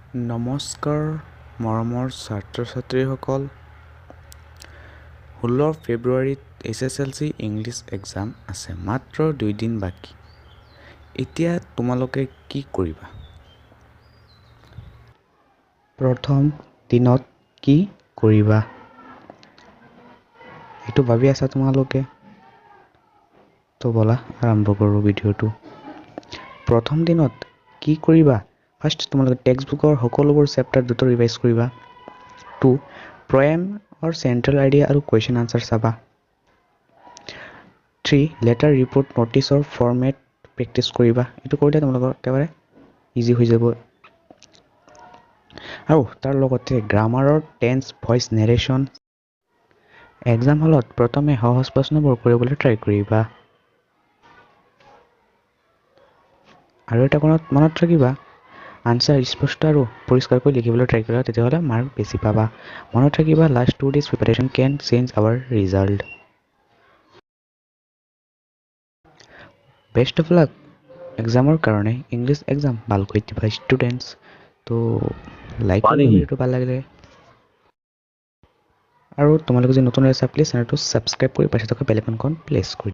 নমস্কাৰ মৰমৰ ছাত্ৰ-ছাত্ৰীসকল 16 ফেব্ৰুৱাৰীত SSLC ইংলিছ এক্সাম আছে মাত্ৰ 2 দিন বাকী এতিয়া তোমালোকে কি কৰিবা প্ৰথম দিনত কি কৰিবা এইটো ভাবি আছা তোমালোকে তো বলা আৰম্ভ কৰো ভিডিঅটো প্ৰথম দিনত কি কৰিবা ফাৰ্স্ট তোমালোকে টেক্সটবুকৰ সকলোবোৰ চেপ্টাৰ দুটো ৰিভাইজ কৰিবা 2 প্ৰয়েম और सेंट्रल आइडिया और क्वेश्चन आंसर चाबा 3 लेटर रिपोर्ट नोटिस और फॉर्मेट प्रेक्टिस करिबा एटु কৰিলে তোমালোকৰ একেবাৰে ইজি হৈ যাব আৰু তাৰ লগতে গ্ৰামাৰৰ টেন্স ভয়েস নেৰেশন এক্সাম হলত প্ৰথমে সহজ প্ৰশ্নবোৰ কৰিবলৈ ট্ৰাই কৰিবা আৰু এটা মনত ৰাখিবা आंसर स्पष्ट और परिष्कार लिखिबले ट्राई करा तेतियाले मार्क बेसि पाबा मनत राखिबा last 2 days preparation can change our result best of luck एग्जामर कारणे इंग्लिश एग्जाम ভালকৈ দিবা স্টুডেন্টস তো লাইক কৰিবা ভিডিওটো ভাল লাগিলে আৰু তোমালোকে যদি নতুন আছে প্লিজ চেনেলটো সাবস্ক্ৰাইব কৰি পাশে থকা বেল আইকনখন প্ৰেছ কৰি